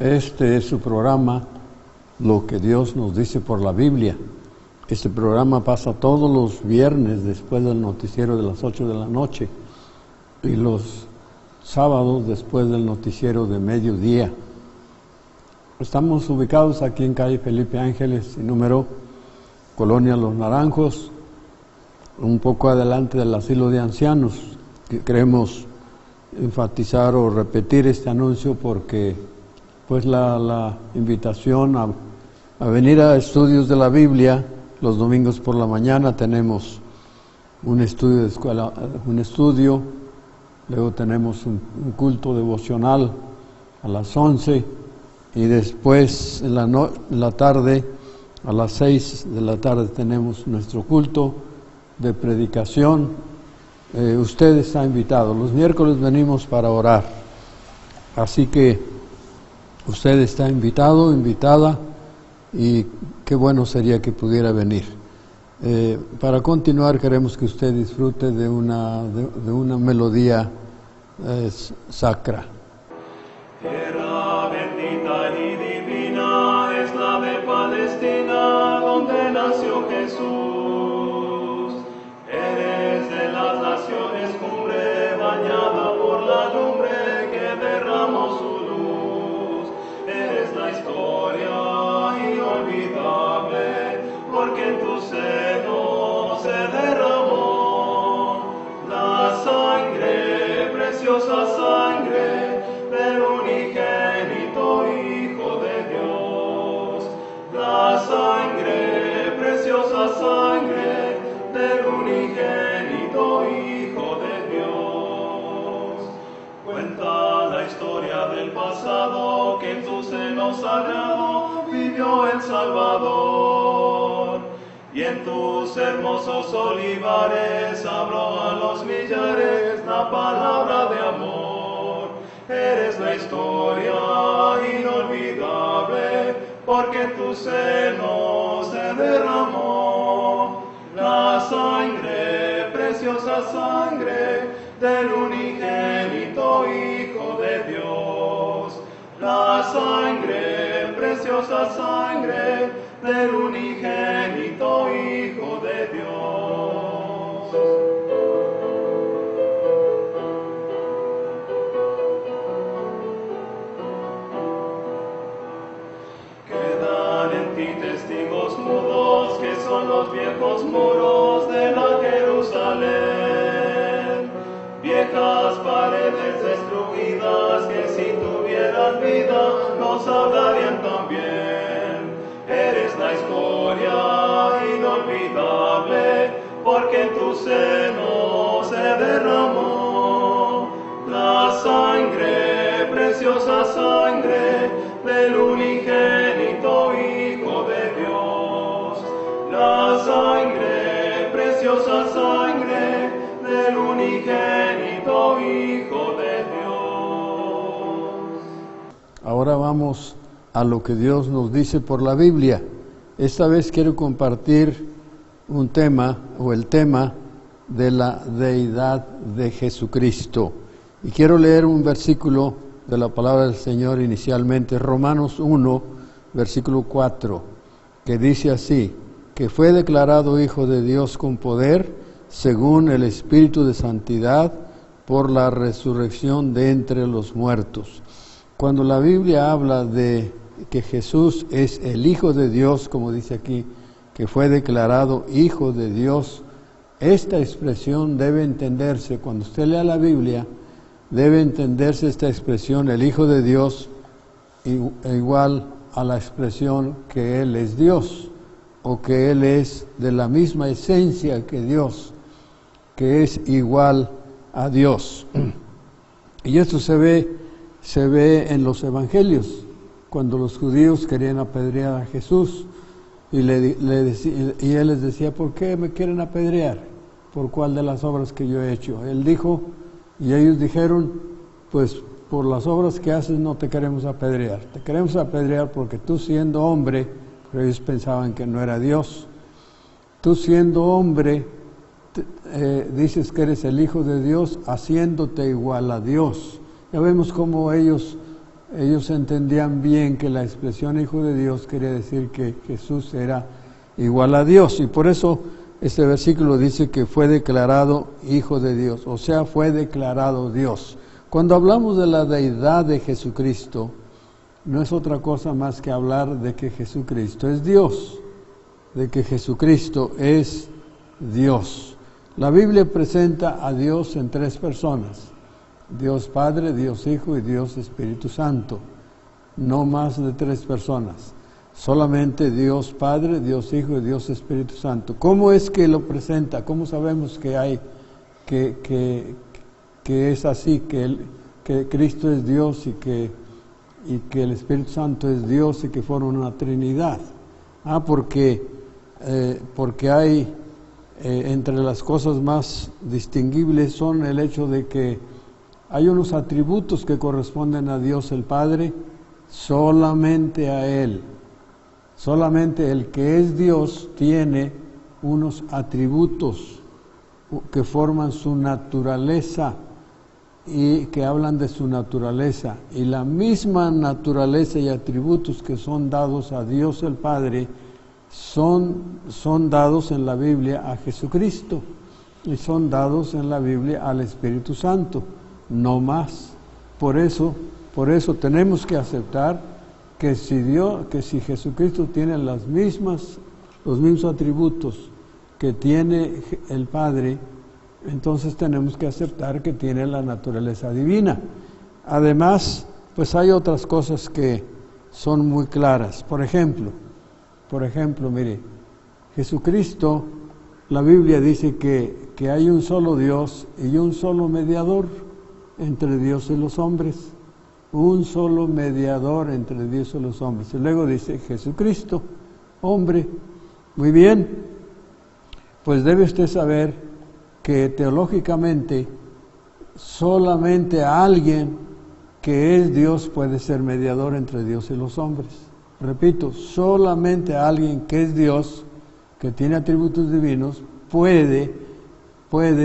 Este es su programa, Lo que Dios nos dice por la Biblia. Este programa pasa todos los viernes después del noticiero de las 8 de la noche y los sábados después del noticiero de mediodía. Estamos ubicados aquí en calle Felipe Ángeles y número, Colonia Los Naranjos, un poco adelante del asilo de ancianos. Queremos enfatizar o repetir este anuncio porque pues la invitación a venir a estudios de la Biblia los domingos por la mañana. Tenemos un estudio de escuela, luego tenemos un culto devocional a las 11 y después en la tarde, a las 6 de la tarde tenemos nuestro culto de predicación. Usted está invitado. Los miércoles venimos para orar. Así que usted está invitado, invitada, y qué bueno sería que pudiera venir. Para continuar queremos que usted disfrute de una melodía sacra. Tierra bendita y divina es la de Palestina, donde nació Jesús. Eres de las naciones cumbre, bañada por la lumbre que derramó su luz. Eres la historia inolvidable, porque en tu seno se derramó la sangre, preciosa sangre del unigénito Hijo de Dios. La sangre, preciosa sangre del unigénito Hijo de Dios. Cuenta la historia del pasado, que en tu seno sagrado vivió el Salvador. Y en tus hermosos olivares habló a los millares la palabra de amor. Eres la historia inolvidable, porque en tu seno se derramó la sangre, preciosa sangre del unigénito Hijo de Dios. La sangre, preciosa sangre del unigénito Hijo de Dios. Quedan en ti testigos mudos, que son los viejos muros de la Jerusalén. Viejas paredes destruidas, que si tuvieran vida nos hablarían también. Eres la historia inolvidable, porque en tu seno se derramó la sangre, preciosa sangre del unigénito Hijo de Dios. La sangre, preciosa sangre del unigénito Hijo de Dios. Ahora vamos a lo que Dios nos dice por la Biblia. Esta vez quiero compartir un tema, o el tema de la deidad de Jesucristo. Y quiero leer un versículo de la palabra del Señor inicialmente, Romanos 1, versículo 4, que dice así: que fue declarado Hijo de Dios con poder, según el Espíritu de Santidad, por la resurrección de entre los muertos. Cuando la Biblia habla de que Jesús es el Hijo de Dios, como dice aquí, que fue declarado Hijo de Dios, esta expresión debe entenderse, cuando usted lea la Biblia, debe entenderse esta expresión, el Hijo de Dios, igual a la expresión que Él es Dios, o que Él es de la misma esencia que Dios, que es igual a Dios. Y esto se ve en los evangelios, cuando los judíos querían apedrear a Jesús, y Él les decía: ¿por qué me quieren apedrear? ¿Por cuál de las obras que yo he hecho? Él dijo, y ellos dijeron: pues por las obras que haces no te queremos apedrear. Te queremos apedrear porque tú, siendo hombre, pero ellos pensaban que no era Dios, tú siendo hombre, dices que eres el Hijo de Dios, haciéndote igual a Dios. Ya vemos cómo ellos ellos entendían bien que la expresión Hijo de Dios quería decir que Jesús era igual a Dios, y por eso este versículo dice que fue declarado Hijo de Dios, o sea, fue declarado Dios. Cuando hablamos de la deidad de Jesucristo, no es otra cosa más que hablar de que Jesucristo es Dios, de que Jesucristo es Dios. La Biblia presenta a Dios en tres personas: Dios Padre, Dios Hijo y Dios Espíritu Santo. No más de tres personas. Solamente Dios Padre, Dios Hijo y Dios Espíritu Santo. ¿Cómo es que lo presenta? ¿Cómo sabemos que es así, que Cristo es Dios y que el Espíritu Santo es Dios y que forman una Trinidad? Porque hay entre las cosas más distinguibles son el hecho de que hay unos atributos que corresponden a Dios el Padre, solamente a Él. Solamente el que es Dios tiene unos atributos que forman su naturaleza y que hablan de su naturaleza. Y la misma naturaleza y atributos que son dados a Dios el Padre son dados en la Biblia a Jesucristo y son dados en la Biblia al Espíritu Santo, no más. Por eso tenemos que aceptar que si Jesucristo tiene los mismos atributos que tiene el Padre, entonces tenemos que aceptar que tiene la naturaleza divina. Además, pues hay otras cosas que son muy claras. Por ejemplo, mire, Jesucristo, la Biblia dice que hay un solo Dios y un solo mediador entre Dios y los hombres. Un solo mediador entre Dios y los hombres. Y luego dice Jesucristo, hombre. Muy bien, pues debe usted saber que teológicamente solamente alguien que es Dios puede ser mediador entre Dios y los hombres. Repito, solamente alguien que es Dios, que tiene atributos divinos, puede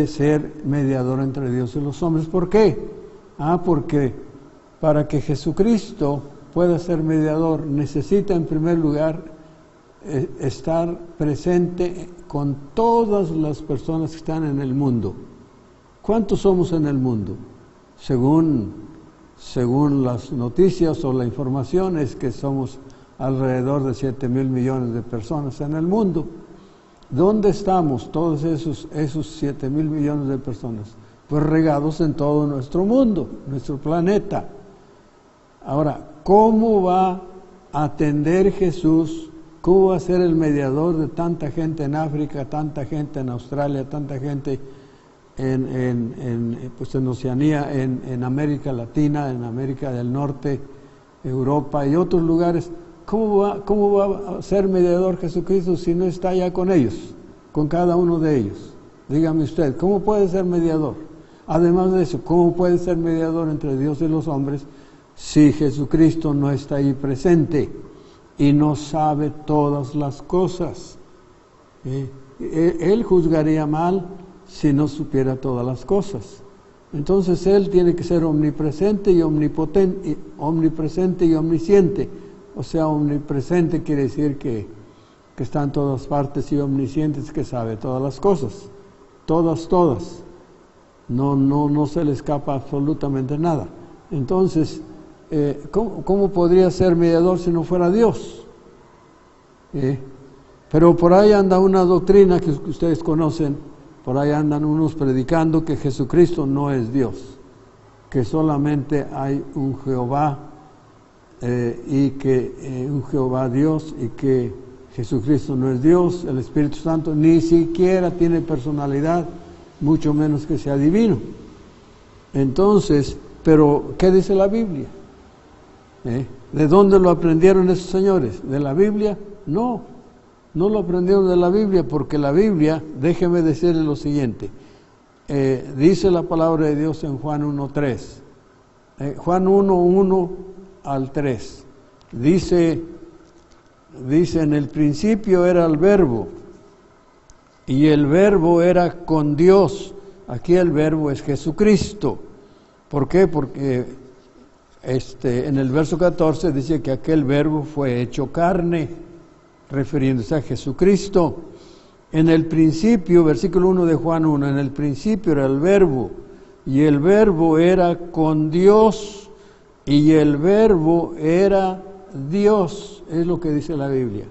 ser mediador entre Dios y los hombres. ¿Por qué? Porque para que Jesucristo pueda ser mediador, necesita en primer lugar estar presente con todas las personas que están en el mundo. ¿Cuántos somos en el mundo? Según las noticias o la información, es que somos alrededor de 7,000 millones de personas en el mundo. ¿Dónde estamos todos esos 7,000 millones de personas? Pues regados en todo nuestro mundo, nuestro planeta. Ahora, ¿cómo va a atender Jesús? ¿Cómo va a ser el mediador de tanta gente en África, tanta gente en Australia, tanta gente en Oceanía, en América Latina, en América del Norte, Europa y otros lugares? ¿Cómo va a ser mediador Jesucristo si no está ya con ellos, con cada uno de ellos? Dígame usted, ¿cómo puede ser mediador? Además de eso, ¿cómo puede ser mediador entre Dios y los hombres si Jesucristo no está ahí presente y no sabe todas las cosas? Él juzgaría mal si no supiera todas las cosas. Entonces Él tiene que ser omnipresente y omnipotente, omnipresente y omnisciente. O sea, omnipresente quiere decir que está en todas partes, y omnisciente es que sabe todas las cosas. Todas. No se le escapa absolutamente nada. Entonces, ¿cómo podría ser mediador si no fuera Dios? Pero por ahí anda una doctrina que ustedes conocen, por ahí andan unos predicando que Jesucristo no es Dios, que solamente hay un Jehová y que un Jehová Dios, y que Jesucristo no es Dios, el Espíritu Santo ni siquiera tiene personalidad, mucho menos que sea divino. Entonces, pero ¿qué dice la Biblia? ¿De dónde lo aprendieron esos señores? ¿De la Biblia? No lo aprendieron de la Biblia, porque la Biblia, déjeme decirle lo siguiente, dice la palabra de Dios en Juan 1:3, Juan 1:1 al 3, dice, en el principio era el Verbo, y el Verbo era con Dios. Aquí el Verbo es Jesucristo. ¿Por qué? Porque en el verso 14 dice que aquel verbo fue hecho carne, refiriéndose a Jesucristo. En el principio, versículo 1 de Juan 1, en el principio era el verbo, y el verbo era con Dios, y el verbo era Dios, es lo que dice la Biblia.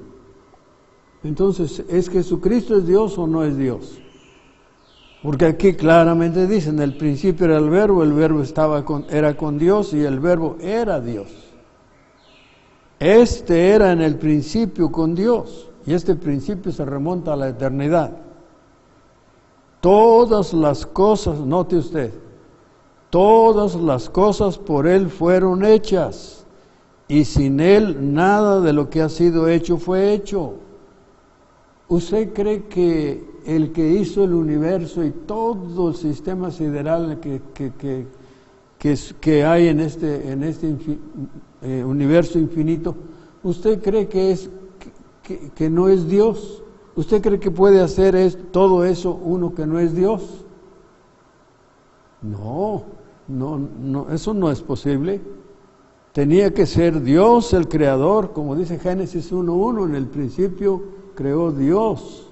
Entonces, ¿es Jesucristo es Dios o no es Dios? Porque aquí claramente dice, en el principio era el verbo era con Dios y el verbo era Dios. Este era en el principio con Dios, y este principio se remonta a la eternidad. Todas las cosas, note usted, todas las cosas por Él fueron hechas, y sin Él nada de lo que ha sido hecho fue hecho. ¿Usted cree que el que hizo el universo y todo el sistema sideral que hay en este universo infinito, usted cree que no es Dios? ¿Usted cree que puede hacer todo eso uno que no es Dios? No, eso no es posible. Tenía que ser Dios el creador, como dice Génesis 1:1, en el principio creó Dios,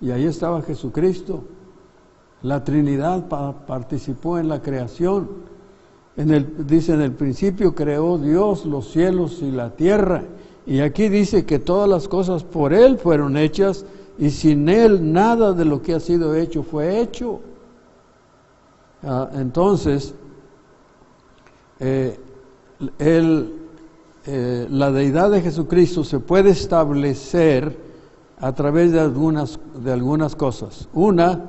y ahí estaba Jesucristo. La Trinidad participó en la creación. Dice, en el principio creó Dios los cielos y la tierra, y aquí dice que todas las cosas por Él fueron hechas, y sin Él nada de lo que ha sido hecho fue hecho. Entonces, la deidad de Jesucristo se puede establecer a través de algunas cosas. Una,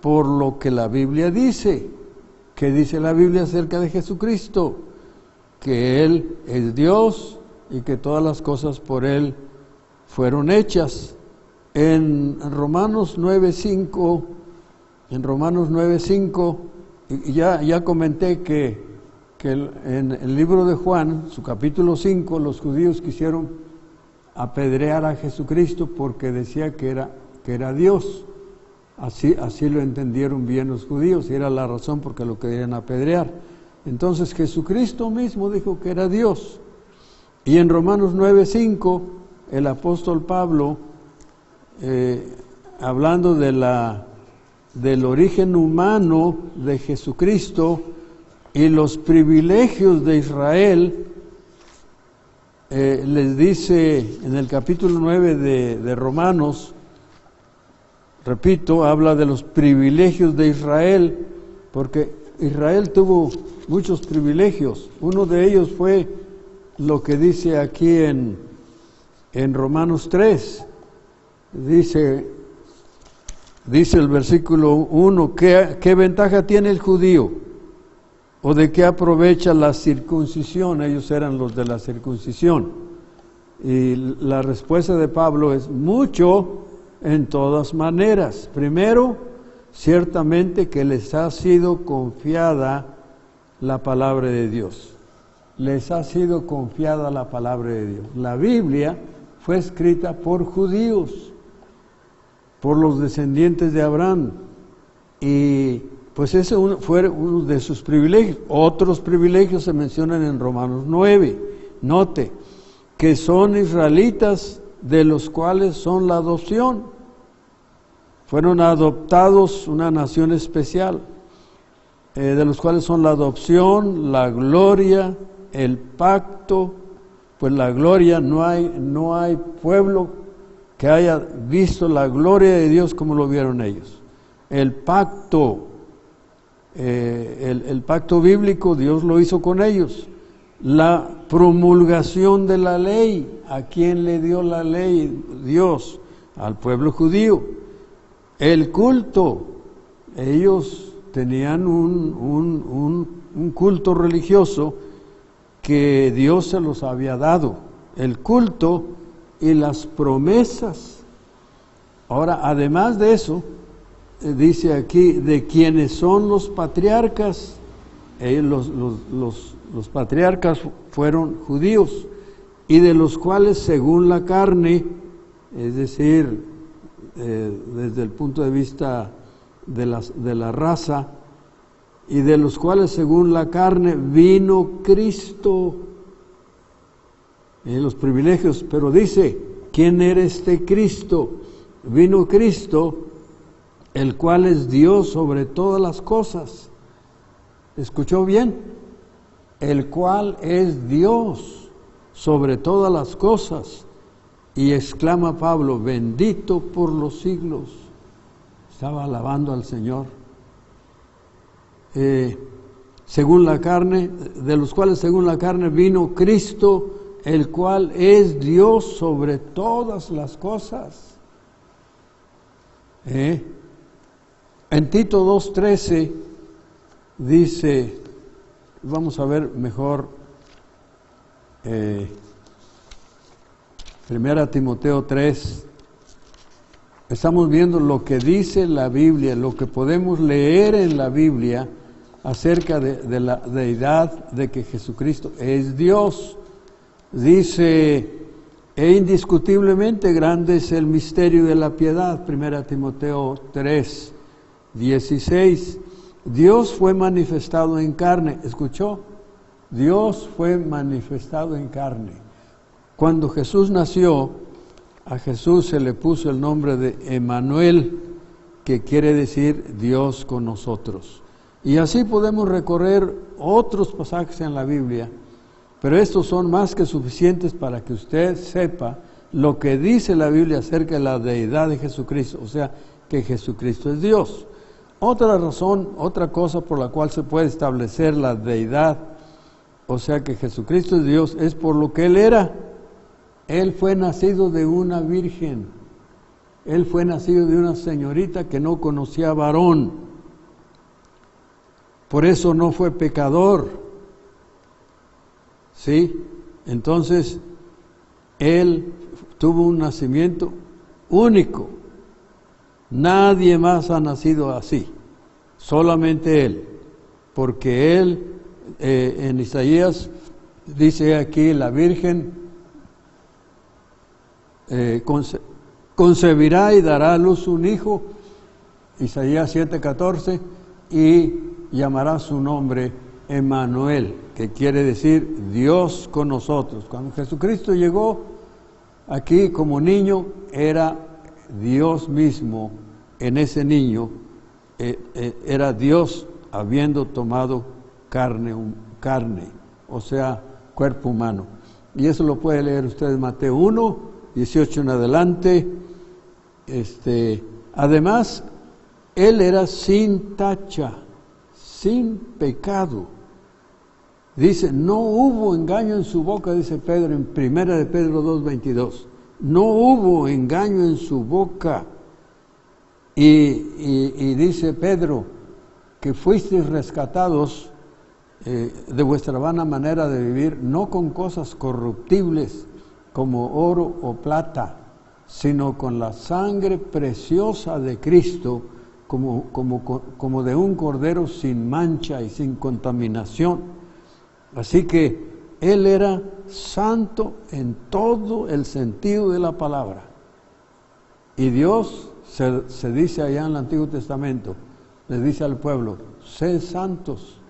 por lo que la Biblia dice. ¿Qué dice la Biblia acerca de Jesucristo? Que Él es Dios y que todas las cosas por Él fueron hechas. En Romanos 9:5, ya comenté que en el libro de Juan, su capítulo 5, los judíos quisieron apedrear a Jesucristo porque decía que era Dios. Así lo entendieron bien los judíos, y era la razón por que lo querían apedrear. Entonces Jesucristo mismo dijo que era Dios. Y en Romanos 9:5, el apóstol Pablo, hablando del origen humano de Jesucristo y los privilegios de Israel, les dice en el capítulo 9 de Romanos, repito, habla de los privilegios de Israel, porque Israel tuvo muchos privilegios. Uno de ellos fue lo que dice aquí en Romanos 3. Dice el versículo 1, ¿qué ventaja tiene el judío? ¿O de qué aprovecha la circuncisión? Ellos eran los de la circuncisión. Y la respuesta de Pablo es mucho en todas maneras. Primero, ciertamente que les ha sido confiada la palabra de Dios. Les ha sido confiada la palabra de Dios. La Biblia fue escrita por judíos, por los descendientes de Abraham. Y pues ese fue uno de sus privilegios. Otros privilegios se mencionan en Romanos 9. Note que son israelitas, de los cuales son la adopción. Fueron adoptados una nación especial, de los cuales son la adopción, la gloria, el pacto. Pues la gloria, no hay pueblo que haya visto la gloria de Dios como lo vieron ellos. El pacto, el pacto bíblico, Dios lo hizo con ellos. La promulgación de la ley, ¿a quién le dio la ley? Dios, al pueblo judío. El culto, ellos tenían un culto religioso que Dios se los había dado. El culto y las promesas. Ahora, además de eso, dice aquí, de quienes son los patriarcas. Los patriarcas fueron judíos, y de los cuales según la carne, es decir, desde el punto de vista de la raza, y de los cuales según la carne vino Cristo. Los privilegios, pero dice, ¿quién era este Cristo? Vino Cristo, el cual es Dios sobre todas las cosas. ¿Escuchó bien? El cual es Dios sobre todas las cosas. Y exclama Pablo, bendito por los siglos. Estaba alabando al Señor. Según la carne, de los cuales según la carne vino Cristo, el cual es Dios sobre todas las cosas. En Tito 2:13 dice, vamos a ver mejor, 1 Timoteo 3, estamos viendo lo que dice la Biblia, lo que podemos leer en la Biblia acerca de la deidad, de que Jesucristo es Dios. Dice, e indiscutiblemente grande es el misterio de la piedad, 1 Timoteo 3, 16. Dios fue manifestado en carne, ¿escuchó? Dios fue manifestado en carne. Cuando Jesús nació, a Jesús se le puso el nombre de Emmanuel, que quiere decir Dios con nosotros. Y así podemos recorrer otros pasajes en la Biblia, pero estos son más que suficientes para que usted sepa lo que dice la Biblia acerca de la deidad de Jesucristo, o sea, que Jesucristo es Dios. Otra razón, otra cosa por la cual se puede establecer la deidad, o sea, que Jesucristo es Dios, es por lo que Él era. Él fue nacido de una virgen. Él fue nacido de una señorita que no conocía varón. Por eso no fue pecador. ¿Sí? Entonces, Él tuvo un nacimiento único. Nadie más ha nacido así. Solamente Él. Porque Él, en Isaías, dice aquí, la Virgen concebirá y dará a luz un hijo, Isaías 7:14, y llamará su nombre Emmanuel, que quiere decir Dios con nosotros. Cuando Jesucristo llegó aquí como niño, era Dios mismo en ese niño, era Dios habiendo tomado carne, o sea, cuerpo humano. Y eso lo puede leer usted en Mateo 1, 18 en adelante. Además, Él era sin tacha, sin pecado. Dice, no hubo engaño en su boca, dice Pedro en 1 de Pedro 2:22. No hubo engaño en su boca. Y dice Pedro, que fuisteis rescatados de vuestra vana manera de vivir, no con cosas corruptibles como oro o plata, sino con la sangre preciosa de Cristo, como de un cordero sin mancha y sin contaminación. Así que Él era santo en todo el sentido de la palabra. Y Dios se dice allá en el Antiguo Testamento, le dice al pueblo, sed santos,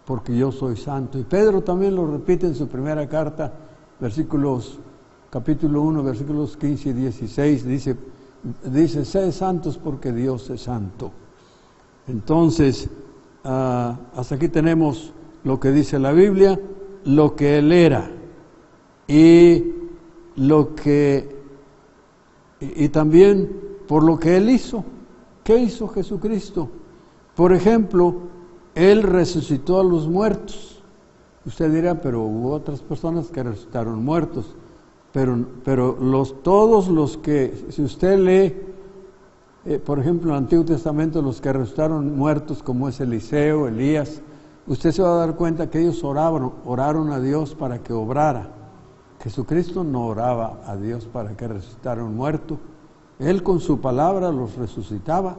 porque yo soy santo. Y Pedro también lo repite en su primera carta, capítulo 1, versículos 15 y 16, dice, sed santos porque Dios es santo. Entonces, hasta aquí tenemos lo que dice la Biblia, lo que Él era, y también por lo que Él hizo. ¿Qué hizo Jesucristo? Por ejemplo, Él resucitó a los muertos. Usted dirá, pero hubo otras personas que resucitaron muertos. Pero todos los que, si usted lee, por ejemplo, en el Antiguo Testamento, los que resucitaron muertos, como es Eliseo, Elías, usted se va a dar cuenta que ellos oraron a Dios para que obrara. Jesucristo no oraba a Dios para que resucitara un muerto. Él con su palabra los resucitaba.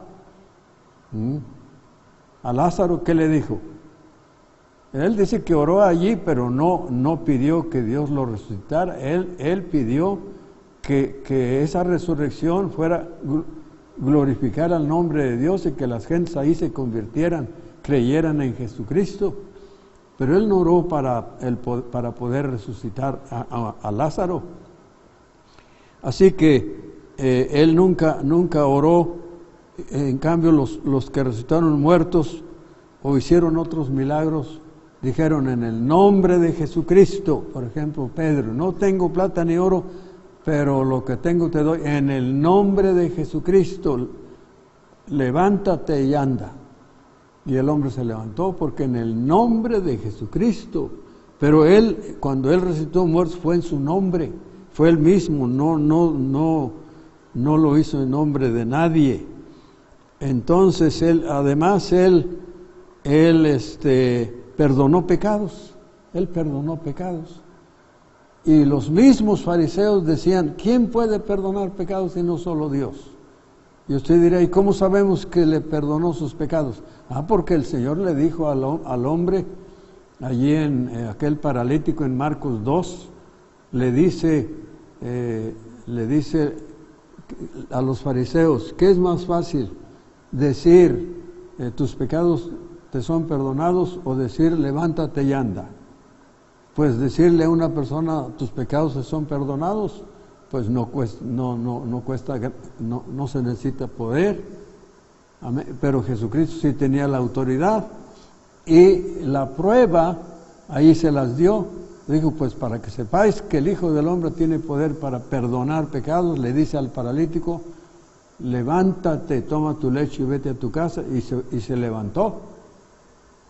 A Lázaro, ¿qué le dijo? Él dice que oró allí, pero no pidió que Dios lo resucitara. Él pidió que esa resurrección fuera glorificar al nombre de Dios y que las gentes ahí se convirtieran, creyeran en Jesucristo. Pero Él no oró para poder resucitar a Lázaro. Así que Él nunca oró. En cambio, los que resucitaron muertos o hicieron otros milagros, dijeron en el nombre de Jesucristo. Por ejemplo, Pedro: no tengo plata ni oro, pero lo que tengo te doy. En el nombre de Jesucristo, levántate y anda. Y el hombre se levantó, porque en el nombre de Jesucristo. Pero Él, cuando Él resucitó muertos, fue en su nombre, fue Él mismo, no lo hizo en nombre de nadie. Entonces además Él perdonó pecados. Él perdonó pecados. Y los mismos fariseos decían: ¿quién puede perdonar pecados si no solo Dios? Y usted dirá: ¿y cómo sabemos que le perdonó sus pecados? Porque el Señor le dijo al hombre, allí en aquel paralítico en Marcos 2, le dice a los fariseos: ¿qué es más fácil? Decir tus pecados te son perdonados, o decir levántate y anda. Pues decirle a una persona tus pecados te son perdonados, pues no se necesita poder. Amén. Pero Jesucristo sí tenía la autoridad, y la prueba ahí se las dio. Dijo: pues para que sepáis que el Hijo del Hombre tiene poder para perdonar pecados, le dice al paralítico: levántate, toma tu lecho y vete a tu casa. Y se levantó.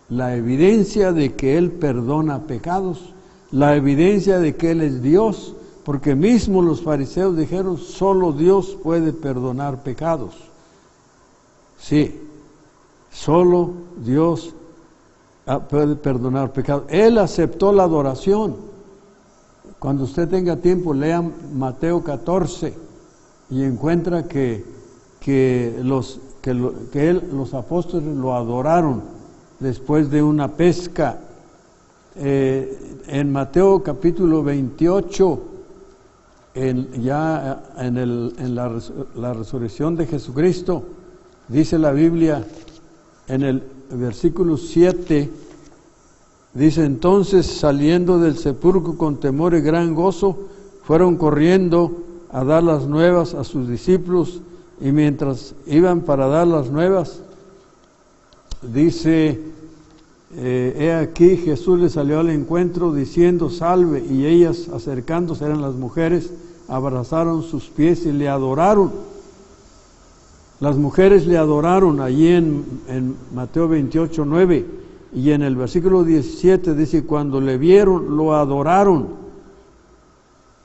La evidencia de que Él perdona pecados, la evidencia de que Él es Dios, porque mismo los fariseos dijeron: solo Dios puede perdonar pecados. Sí, solo Dios puede perdonar pecados. Él aceptó la adoración. Cuando usted tenga tiempo, lean Mateo 14 y encuentra que los apóstoles lo adoraron después de una pesca. En Mateo capítulo 28, en la resurrección de Jesucristo, dice la Biblia en el versículo 7, dice: entonces, saliendo del sepulcro con temor y gran gozo, fueron corriendo a dar las nuevas a sus discípulos. Y mientras iban para dar las nuevas, dice: he aquí Jesús les salió al encuentro diciendo: salve. Y ellas, acercándose, eran las mujeres, abrazaron sus pies y le adoraron. Las mujeres le adoraron allí en Mateo 28, 9, y en el versículo 17 dice: cuando le vieron, lo adoraron.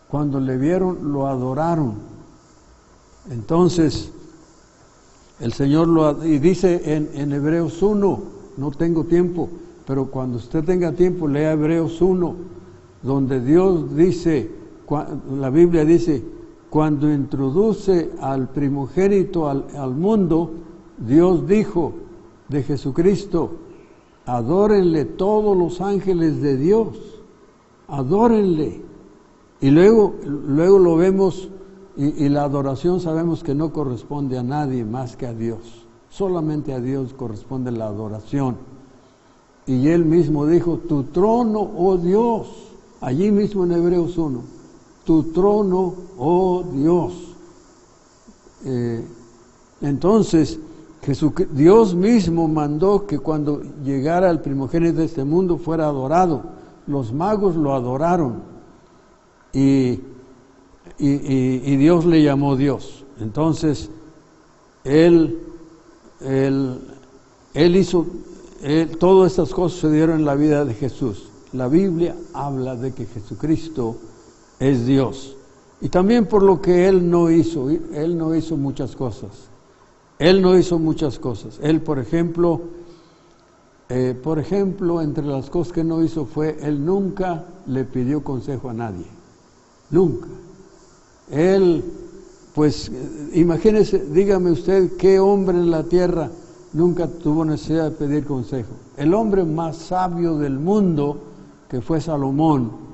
Cuando le vieron, lo adoraron. Entonces, el Señor y dice en Hebreos 1, no tengo tiempo, pero cuando usted tenga tiempo, lea Hebreos 1, donde Dios dice, la Biblia dice: cuando introduce al primogénito al mundo, Dios dijo de Jesucristo: adórenle todos los ángeles de Dios, adórenle. Y luego lo vemos, y la adoración sabemos que no corresponde a nadie más que a Dios. Solamente a Dios corresponde la adoración. Y Él mismo dijo: tu trono, oh Dios, allí mismo en Hebreos 1. Tu trono, oh Dios. Entonces, Dios mismo mandó que cuando llegara el primogénito de este mundo fuera adorado. Los magos lo adoraron, y Dios le llamó Dios. Entonces, Él hizo, todas estas cosas se dieron en la vida de Jesús. La Biblia habla de que Jesucristo es Dios. Y también por lo que Él no hizo muchas cosas. Él no hizo muchas cosas. Él, por ejemplo, entre las cosas que no hizo fue: Él nunca le pidió consejo a nadie. Nunca. Él, pues, imagínese, dígame usted, ¿qué hombre en la tierra nunca tuvo necesidad de pedir consejo? El hombre más sabio del mundo, que fue Salomón.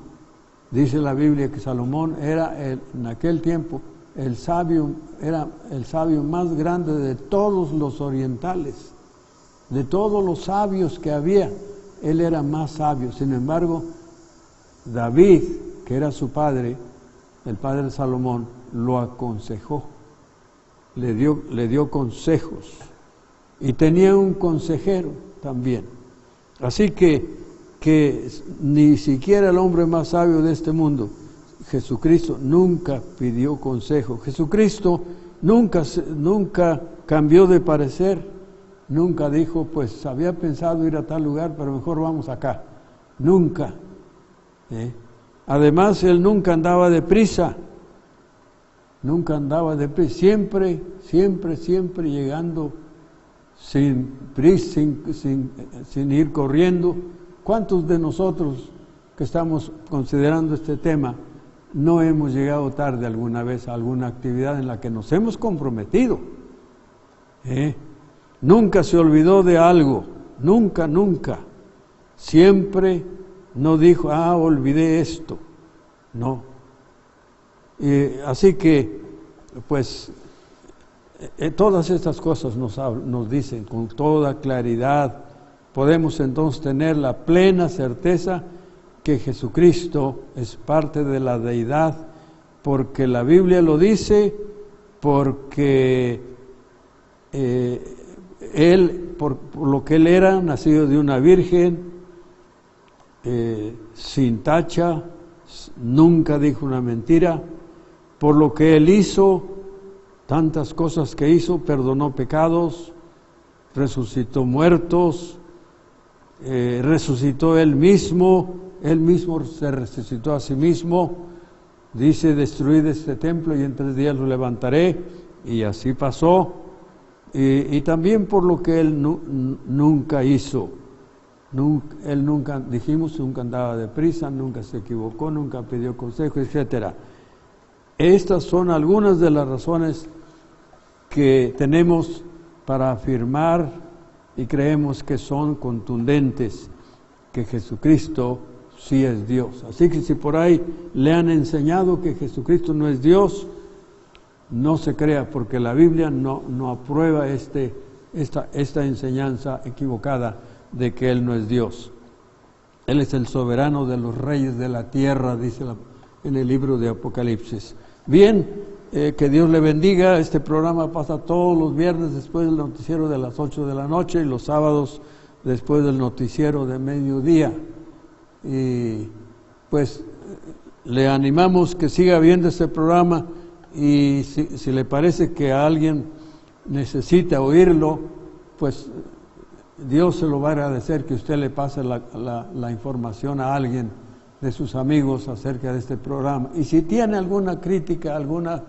Dice la Biblia que Salomón era en aquel tiempo era el sabio más grande de todos los orientales. De todos los sabios que había, él era más sabio. Sin embargo, David, que era su padre, el padre de Salomón, lo aconsejó, le dio consejos, y tenía un consejero también. Así que ni siquiera el hombre más sabio de este mundo, Jesucristo, nunca pidió consejo. Jesucristo nunca cambió de parecer. Nunca dijo, pues había pensado ir a tal lugar, pero mejor vamos acá. Nunca. Además, él nunca andaba deprisa. Nunca andaba deprisa. Siempre llegando sin prisa, sin ir corriendo. ¿Cuántos de nosotros que estamos considerando este tema no hemos llegado tarde alguna vez a alguna actividad en la que nos hemos comprometido? Nunca se olvidó de algo, nunca. Siempre no dijo, olvidé esto. No. Así que, pues, todas estas cosas nos dicen con toda claridad. Podemos entonces tener la plena certeza que Jesucristo es parte de la deidad, porque la Biblia lo dice, porque él, por lo que él era, nacido de una virgen, sin tacha, nunca dijo una mentira, por lo que él hizo, tantas cosas que hizo, perdonó pecados, resucitó muertos, resucitó él mismo se resucitó a sí mismo, dice, destruid este templo y en 3 días lo levantaré, y así pasó. Y también por lo que él nunca hizo. Él nunca andaba deprisa, nunca se equivocó, nunca pidió consejo, etc. Estas son algunas de las razones que tenemos para afirmar y creemos que son contundentes, que Jesucristo sí es Dios. Así que si por ahí le han enseñado que Jesucristo no es Dios, no se crea, porque la Biblia no aprueba esta enseñanza equivocada de que Él no es Dios. Él es el soberano de los reyes de la tierra, dice en el libro de Apocalipsis. Bien, que Dios le bendiga. Este programa pasa todos los viernes después del noticiero de las 8 de la noche y los sábados después del noticiero de mediodía. Y pues le animamos que siga viendo este programa. Y si le parece que a alguien necesita oírlo, pues Dios se lo va a agradecer, que usted le pase la información a alguien de sus amigos acerca de este programa. Y si tiene alguna crítica, alguna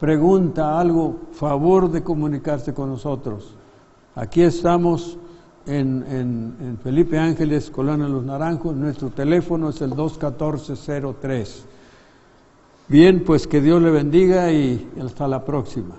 pregunta, algo, favor de comunicarse con nosotros. Aquí estamos en Felipe Ángeles, Colonia Los Naranjos. Nuestro teléfono es el 214-03. Bien, pues que Dios le bendiga y hasta la próxima.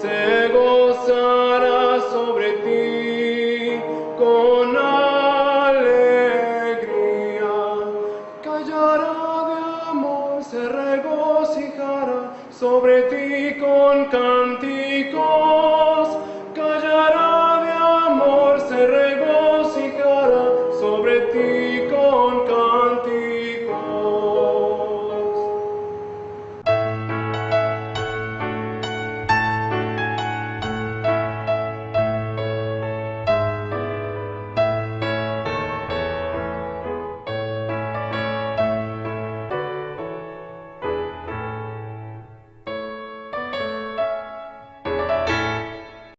Se gozará sobre ti. con cántico